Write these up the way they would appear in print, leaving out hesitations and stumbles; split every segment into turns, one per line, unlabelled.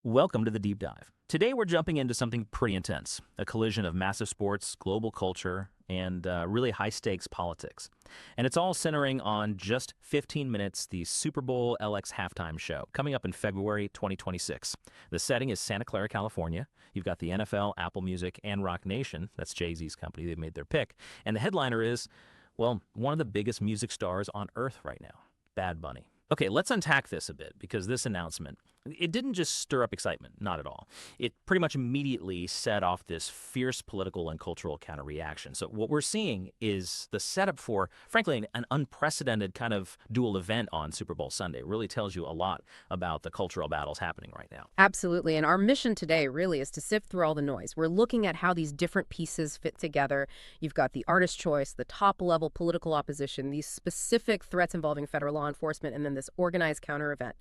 Welcome to the Deep Dive. Today we're jumping into something pretty intense, a collision of massive sports, global culture, and really high-stakes politics. And it's all centering on just 15 minutes, the Super Bowl LX halftime show, coming up in February 2026. The setting is Santa Clara, California. You've got the NFL, Apple Music, and Rock Nation. That's Jay-Z's company. They've made their pick. And the headliner is, well, one of the biggest music stars on Earth right now, Bad Bunny. Okay, let's unpack this a bit, because this announcement, it didn't just stir up excitement, not at all. It pretty much immediately set off this fierce political and cultural counter-reaction. So what we're seeing is the setup for, frankly, an unprecedented kind of dual event on Super Bowl Sunday. It really tells you a lot about the cultural battles happening right now.
Absolutely. And our mission today really is to sift through all the noise. We're looking at how these different pieces fit together. You've got the artist choice, the top-level political opposition, these specific threats involving federal law enforcement, and then this organized counter-event.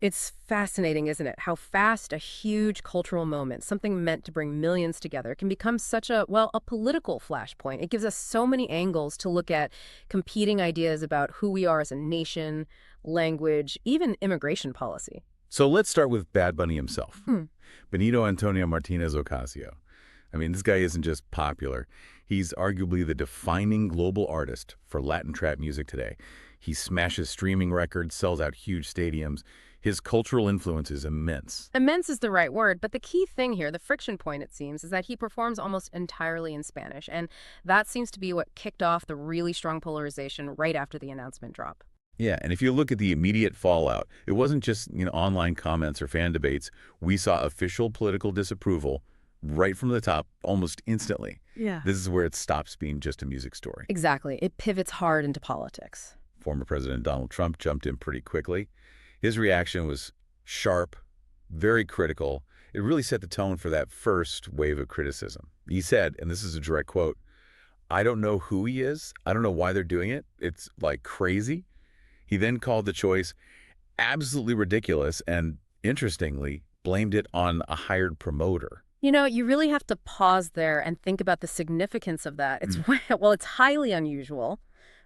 It's fascinating, isn't it, how fast a huge cultural moment, something meant to bring millions together, can become such a political flashpoint. It gives us so many angles to look at competing ideas about who we are as a nation, language, even immigration policy.
So let's start with Bad Bunny himself. Benito Antonio Martinez Ocasio. I mean, this guy isn't just popular. He's arguably the defining global artist for Latin trap music today. He smashes streaming records, sells out huge stadiums. His cultural influence is immense.
Immense is the right word, but the key thing here, the friction point, it seems, is that he performs almost entirely in Spanish, and that seems to be what kicked off the really strong polarization right after the announcement drop.
Yeah, and if you look at the immediate fallout, it wasn't just online comments or fan debates. We saw official political disapproval right from the top almost instantly.
Yeah.
This is where it stops being just a music story.
Exactly. It pivots hard into politics.
Former President Donald Trump jumped in pretty quickly. His reaction was sharp, very critical. It really set the tone for that first wave of criticism. He said, and this is a direct quote, "I don't know who he is. I don't know why they're doing it. It's like crazy." He then called the choice absolutely ridiculous and, interestingly, blamed it on a hired promoter.
You know, you really have to pause there and think about the significance of that. It's highly unusual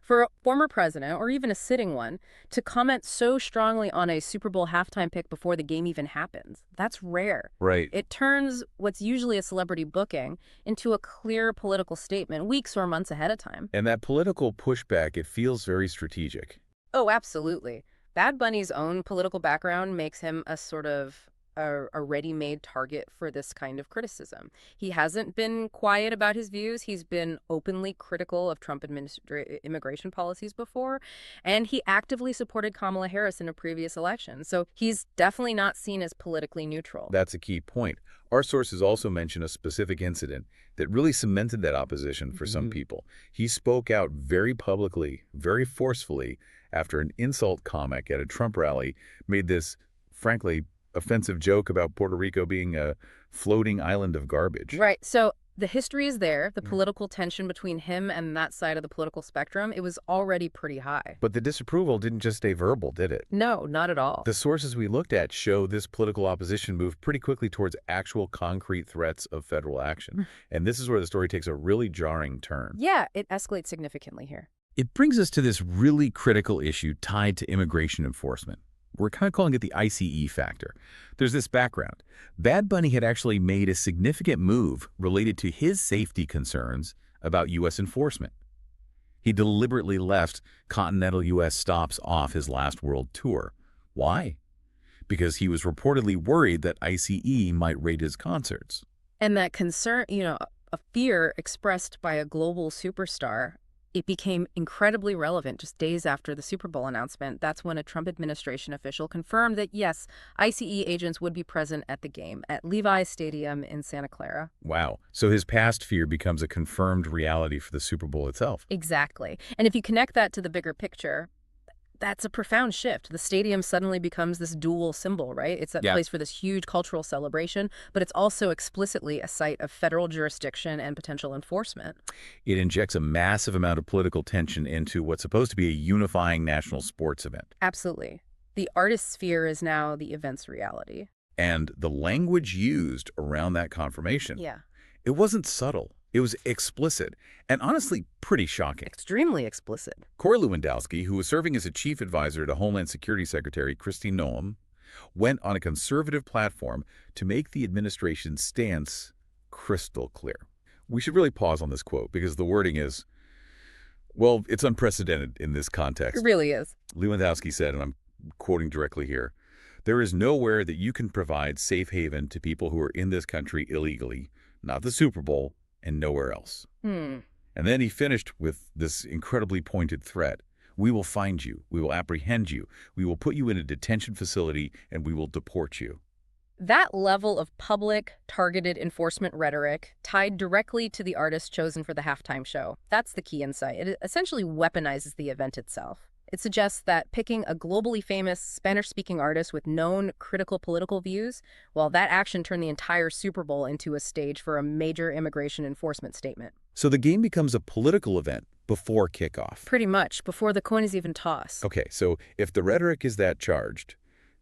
for a former president, or even a sitting one, to comment so strongly on a Super Bowl halftime pick before the game even happens. That's rare.
Right.
It turns what's usually a celebrity booking into a clear political statement weeks or months ahead of time.
And that political pushback, it feels very strategic.
Oh, absolutely. Bad Bunny's own political background makes him a sort of a ready-made target for this kind of criticism. He hasn't been quiet about his views. He's been openly critical of Trump immigration policies before, and he actively supported Kamala Harris in a previous election. So he's definitely not seen as politically neutral.
That's a key point. Our sources also mention a specific incident that really cemented that opposition for some people. He spoke out very publicly, very forcefully, after an insult comic at a Trump rally made this, frankly, offensive joke about Puerto Rico being a floating island of garbage.
Right. So the history is there. The political tension between him and that side of the political spectrum, it was already pretty high.
But the disapproval didn't just stay verbal, did it?
No, not at all.
The sources we looked at show this political opposition moved pretty quickly towards actual concrete threats of federal action. And this is where the story takes a really jarring turn.
Yeah, it escalates significantly here.
It brings us to this really critical issue tied to immigration enforcement. We're kind of calling it the ICE factor. There's this background. Bad Bunny had actually made a significant move related to his safety concerns about U.S. enforcement. He deliberately left continental U.S. stops off his last world tour. Why? Because he was reportedly worried that ICE might raid his concerts.
And that concern, a fear expressed by a global superstar, it became incredibly relevant just days after the Super Bowl announcement. That's when a Trump administration official confirmed that, yes, ICE agents would be present at the game at Levi Stadium in Santa Clara.
Wow. So his past fear becomes a confirmed reality for the Super Bowl itself.
Exactly. And if you connect that to the bigger picture, that's a profound shift. The stadium suddenly becomes this dual symbol, right? It's that place for this huge cultural celebration, but it's also explicitly a site of federal jurisdiction and potential enforcement.
It injects a massive amount of political tension into what's supposed to be a unifying national sports event.
Absolutely. The artist's sphere is now the event's reality.
And the language used around that confirmation, it wasn't subtle. It was explicit and honestly pretty shocking.
Extremely explicit.
Corey Lewandowski, who was serving as a chief advisor to Homeland Security Secretary Kristi Noem, went on a conservative platform to make the administration's stance crystal clear. We should really pause on this quote because the wording is, well, it's unprecedented in this context.
It really is.
Lewandowski said, and I'm quoting directly here, "There is nowhere that you can provide safe haven to people who are in this country illegally, not the Super Bowl, and nowhere else." And then he finished with this incredibly pointed threat. "We will find you. We will apprehend you. We will put you in a detention facility, and we will deport you."
That level of public, targeted enforcement rhetoric tied directly to the artist chosen for the halftime show. That's the key insight. It essentially weaponizes the event itself. It suggests that picking a globally famous Spanish-speaking artist with known critical political views, well, that action turned the entire Super Bowl into a stage for a major immigration enforcement statement.
So the game becomes a political event before kickoff.
Pretty much, before the coin is even tossed.
Okay, so if the rhetoric is that charged,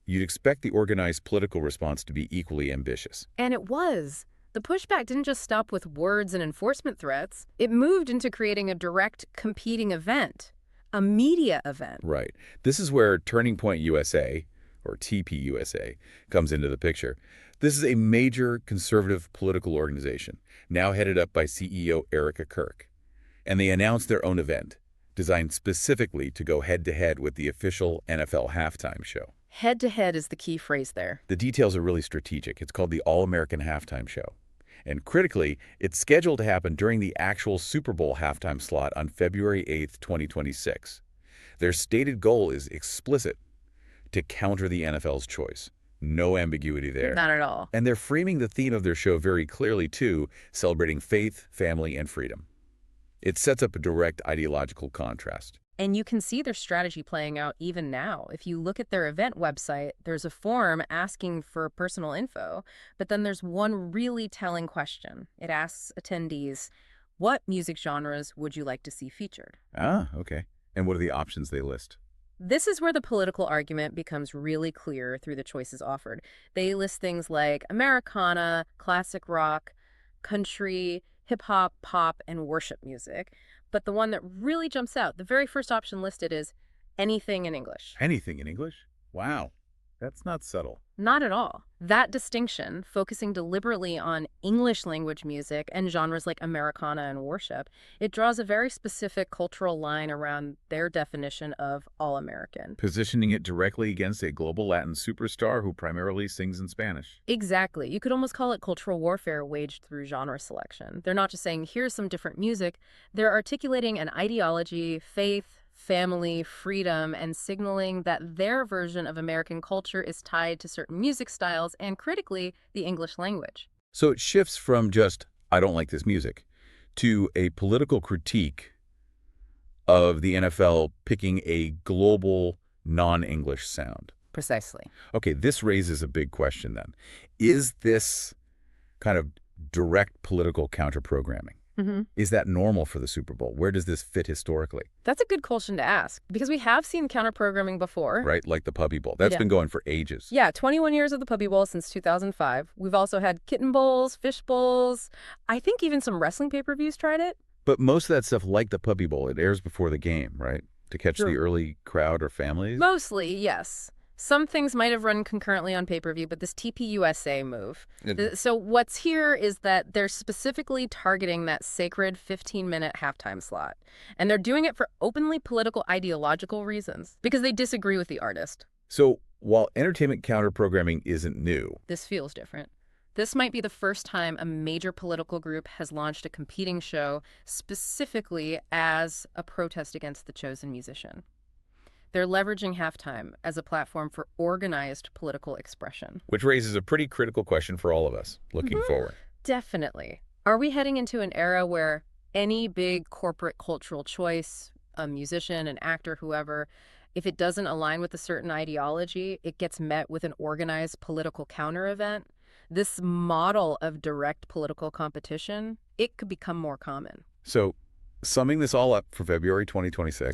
you'd expect the organized political response to be equally ambitious.
And it was. The pushback didn't just stop with words and enforcement threats. It moved into creating a direct competing event, a media event.
Right. This is where Turning Point USA, or TPUSA, comes into the picture. This is a major conservative political organization, now headed up by CEO Erika Kirk. And they announced their own event, designed specifically to go head-to-head with the official NFL halftime show.
Head-to-head is the key phrase there.
The details are really strategic. It's called the All-American Halftime Show. And critically, it's scheduled to happen during the actual Super Bowl halftime slot on February 8th, 2026. Their stated goal is explicit: to counter the NFL's choice. No ambiguity there.
Not at all.
And they're framing the theme of their show very clearly, too, celebrating faith, family, and freedom. It sets up a direct ideological contrast.
And you can see their strategy playing out even now. If you look at their event website, there's a form asking for personal info, but then there's one really telling question. It asks attendees, what music genres would you like to see featured?
Ah, okay. And what are the options they list?
This is where the political argument becomes really clear through the choices offered. They list things like Americana, classic rock, country, hip-hop, pop, and worship music. But the one that really jumps out, the very first option listed, is anything in English.
Anything in English? Wow. That's not subtle.
Not at all. That distinction, focusing deliberately on English language music and genres like Americana and worship, it draws a very specific cultural line around their definition of all-American.
Positioning it directly against a global Latin superstar who primarily sings in Spanish.
Exactly. You could almost call it cultural warfare waged through genre selection. They're not just saying, here's some different music. They're articulating an ideology, faith, family, freedom, and signaling that their version of American culture is tied to certain music styles and, critically, the English language.
So it shifts from just, I don't like this music, to a political critique of the NFL picking a global, non-English sound.
Precisely.
Okay, this raises a big question then. Is this kind of direct political counter-programming? Is that normal for the Super Bowl? Where does this fit historically?
That's a good question to ask, because we have seen counter-programming before.
Right, like the Puppy Bowl. That's been going for ages.
Yeah, 21 years of the Puppy Bowl since 2005. We've also had kitten bowls, fish bowls. I think even some wrestling pay-per-views tried it.
But most of that stuff, like the Puppy Bowl, it airs before the game, right? To catch the early crowd or families?
Mostly, yes. Some things might have run concurrently on pay-per-view, but this TPUSA move. So what's here is that they're specifically targeting that sacred 15-minute halftime slot. And they're doing it for openly political ideological reasons, because they disagree with the artist.
So while entertainment counter-programming isn't new,
this feels different. This might be the first time a major political group has launched a competing show specifically as a protest against the chosen musician. They're leveraging halftime as a platform for organized political expression.
Which raises a pretty critical question for all of us looking forward.
Definitely. Are we heading into an era where any big corporate cultural choice, a musician, an actor, whoever, if it doesn't align with a certain ideology, it gets met with an organized political counter event? This model of direct political competition, it could become more common.
So summing this all up for February 2026,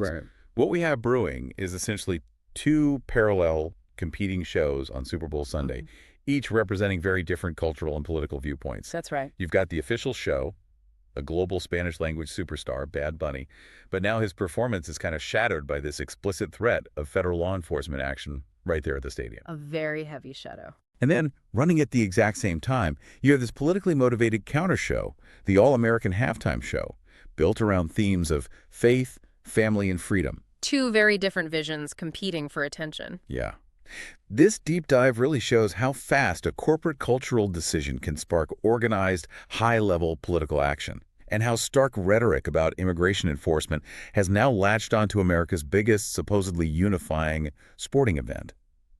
what we have brewing is essentially two parallel competing shows on Super Bowl Sunday, each representing very different cultural and political viewpoints.
That's right.
You've got the official show, a global Spanish language superstar, Bad Bunny, but now his performance is kind of shadowed by this explicit threat of federal law enforcement action right there at the stadium.
A very heavy shadow.
And then, running at the exact same time, you have this politically motivated counter show, the All-American Halftime Show, built around themes of faith, family, and freedom.
Two very different visions competing for attention.
Yeah. This deep dive really shows how fast a corporate cultural decision can spark organized, high-level political action, and how stark rhetoric about immigration enforcement has now latched onto America's biggest, supposedly unifying sporting event.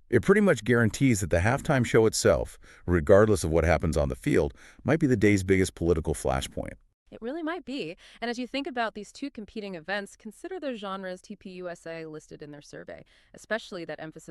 It pretty much guarantees that the halftime show itself, regardless of what happens on the field, might be the day's biggest political flashpoint.
It really might be. And as you think about these two competing events, consider the genres TPUSA listed in their survey, especially that emphasis